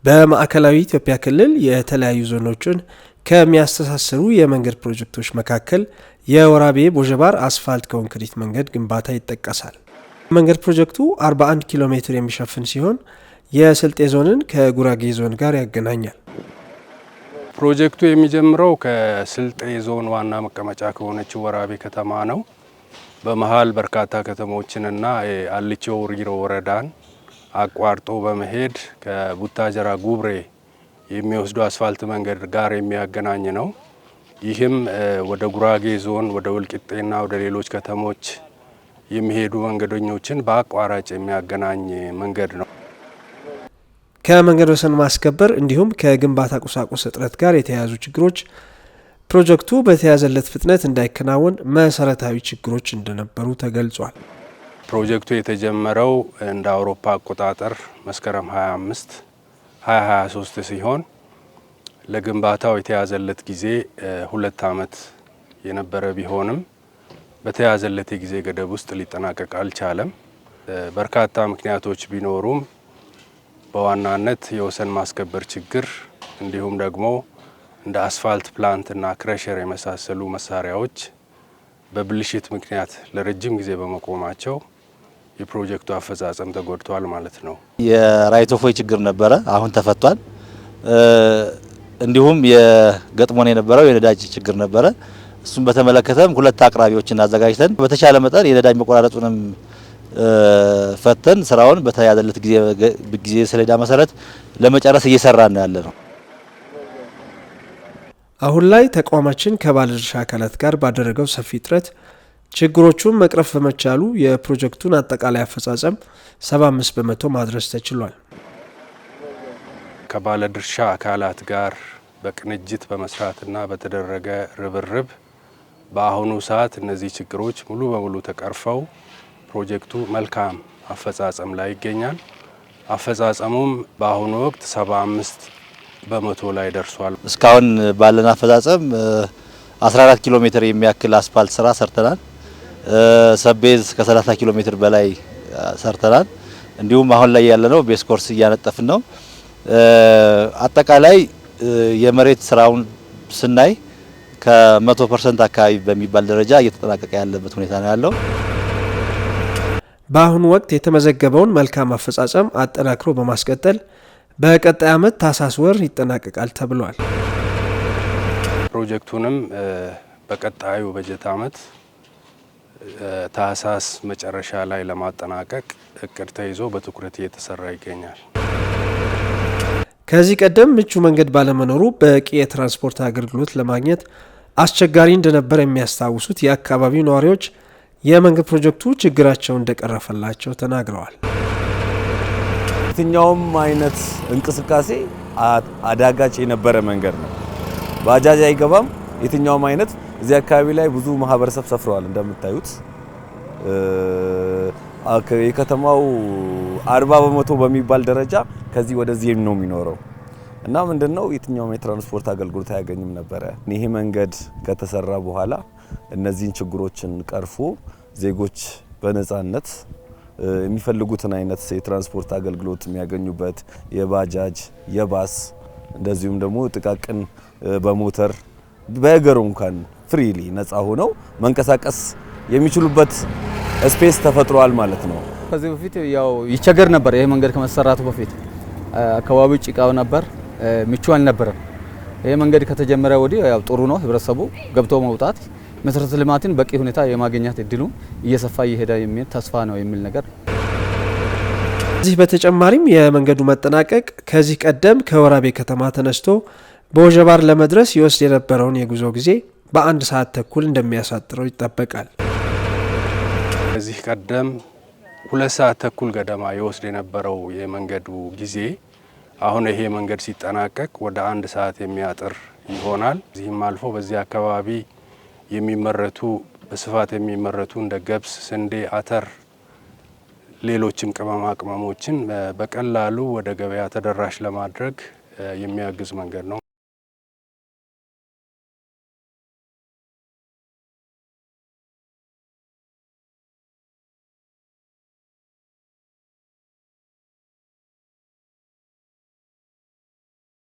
በማዕከላዊ ኢትዮጵያ ክልል የተለያዩ ዞኖችን ከሚያስተሳስሩ የመንገድ ፕሮጀክቶች መካከል የወራቤ ቦጀባር አስፋልት ኮንክሪት መንገድ ግንባታ ይጠቀሳል። መንገድ ፕሮጀክቱ 41 ኪሎ ሜትር የሚሸፍን ሲሆን የስልጤ ዞንን ከጉራጌ ዞን ጋር ያገናኛል። ፕሮጀክቱ የሚጀምረው ከስልጤ ዞን ዋና መቀመጫ ከሆነችው ወራቤ ከተማ ነው። በመሃል በርካታ ከተሞችንና አልቾ ውሪሮ ወረዳን አቋርጦ በመሄድ ከቡታጀራ ጉብሬ የሚወስዱ አስፋልት መንገድ ጋር የሚያገናኝ ነው። ይህም ወደ ጉራጌ ዞን ወደ ወልቂጤና ወደ ሌሎች ከተሞች የሚሄዱ መንገደኞችን በአቋራጭ የሚያገናኝ መንገድ ነው። ከመንገድ ወሰን ማስከበር እንዲሁም ከግንባታ ቁሳቁስ እጥረት ጋር የተያያዙ ችግሮች ፕሮጀክቱ በተያዘለት ፍጥነት እንዳይከናወን መሰረታዊ ችግሮች እንደነበሩ ተገልጿል። ፕሮጀክቱ የተጀመረው እንደ አውሮፓ አቆጣጠር መስከረም 25 2023 ሲሆን ለግንባታው የተያዘለት ጊዜ 2 ዓመት የነበረ ቢሆንም በተያዘለት የጊዜ ገደብ ውስጥ ሊጠናቀቅ አልቻለም። በርካታ ምክንያቶች ቢኖሩም በዋናነት የወሰን ማስከበር ችግር እንዲሁም ደግሞ እንደ አስፋልት ፕላንትና ክረሸር የመሳሰሉ መሳሪያዎች በብልሽት ምክንያት ለረጅም ጊዜ በመቆማቸው የፕሮጀክቱ አፈጻጸም ተጎድቷል ማለት ነው። የራይት ኦፍ ዌይ ችግር ነበረ፣ አሁን ተፈቷል። እንዲሁም የገጥሞን የነበረው የነዳጅ ችግር ነበረ። እሱም በተመለከተም 2 አቅራቢዎችን አዘጋጅተን በተቻለ መጠን የነዳጅ መቆራረጡንም ፈተን ስራውን በተያዘለት ጊዜ ሰሌዳ መሰረት ለመጨረስ እየሰራን ነው ያለነው። አሁን ላይ ተቋማችን ከባለድርሻ አካላት ጋር ባደረገው ሰፊ ጥረት ችግሮቹን መቅረፍ በመቻሉ የፕሮጀክቱን አጠቃላይ አፈጻጸም 75 በመቶ ማድረስ ተችሏል። ከባለድርሻ አካላት ጋር በቅንጅት በመስራትና በተደረገ ርብርብ በአሁኑ ሰዓት እነዚህ ችግሮች ሙሉ በሙሉ ተቀርፈው ፕሮጀክቱ መልካም አፈጻጸም ላይ ይገኛል። አፈጻጸሙም በአሁኑ ወቅት 75 በመቶ ላይ ደርሷል። እስካሁን ባለን አፈጻጸም 14 ኪሎ ሜትር የሚያክል አስፋልት ስራ ሰርተናል። ሰቤዝ ከ30 ኪሎ ሜትር በላይ ሰርተናል። እንዲሁም አሁን ላይ ያለነው ቤስ ኮርስ እያነጠፍን ነው። አጠቃላይ የመሬት ስራውን ስናይ ከ100% አካባቢ በሚባል ደረጃ እየተጠናቀቀ ያለበት ሁኔታ ነው ያለው። በአሁኑ ወቅት የተመዘገበውን መልካም አፈጻጸም አጠናክሮ በማስቀጠል በቀጣይ ዓመት ታህሳስ ወር ይጠናቀቃል ተብሏል። ፕሮጀክቱንም በቀጣዩ በጀት ዓመት ታህሳስ መጨረሻ ላይ ለማጠናቀቅ እቅድ ተይዞ በትኩረት እየተሰራ ይገኛል። ከዚህ ቀደም ምቹ መንገድ ባለመኖሩ በቂ የትራንስፖርት አገልግሎት ለማግኘት አስቸጋሪ እንደነበር የሚያስታውሱት የአካባቢው ነዋሪዎች የመንገድ ፕሮጀክቱ ችግራቸውን እንደቀረፈላቸው ተናግረዋል። የትኛውም አይነት እንቅስቃሴ አዳጋች የነበረ መንገድ ነው። ባጃጅ አይገባም። የትኛውም አይነት እዚህ አካባቢ ላይ ብዙ ማህበረሰብ ሰፍረዋል። እንደምታዩት የከተማው 40 በመቶ በሚባል ደረጃ ከዚህ ወደዚህ ነው የሚኖረው እና ምንድነው የትኛውም የትራንስፖርት አገልግሎት አያገኝም ነበረ። ይሄ መንገድ ከተሰራ በኋላ እነዚህን ችግሮችን ቀርፎ ዜጎች በነጻነት የሚፈልጉትን አይነት የትራንስፖርት አገልግሎት የሚያገኙበት የባጃጅ የባስ እንደዚሁም ደግሞ ጥቃቅን በሞተር በእግር እንኳን ፍሪሊ ነጻ ሆነው መንቀሳቀስ የሚችሉበት ስፔስ ተፈጥሯል ማለት ነው። ከዚህ በፊት ያው ይቸገር ነበር። ይሄ መንገድ ከመሰራቱ በፊት አካባቢው ጭቃው ነበር፣ ምቹ አልነበረም። ይሄ መንገድ ከተጀመረ ወዲህ ያው ጥሩ ነው። ህብረተሰቡ ገብቶ መውጣት መሰረተ ልማትን በቂ ሁኔታ የማግኘት እድሉ እየሰፋ እየሄደ የሚል ተስፋ ነው የሚል ነገር። ከዚህ በተጨማሪም የመንገዱ መጠናቀቅ ከዚህ ቀደም ከወራቤ ከተማ ተነስቶ ቦጀባር ለመድረስ ይወስድ የነበረውን የጉዞ ጊዜ በ1 ሰዓት ተኩል እንደሚያሳጥረው ይጠበቃል። ከዚህ ቀደም 2 ሰዓት ተኩል ገደማ ይወስድ የነበረው የመንገዱ ጊዜ አሁን ይሄ መንገድ ሲጠናቀቅ ወደ 1 ሰዓት የሚያጥር ይሆናል። እዚህም አልፎ በዚህ አካባቢ የሚመረቱ በስፋት የሚመረቱ እንደ ገብስ፣ ስንዴ፣ አተር፣ ሌሎችም ቅመማ ቅመሞችን በቀላሉ ወደ ገበያ ተደራሽ ለማድረግ የሚያግዝ መንገድ ነው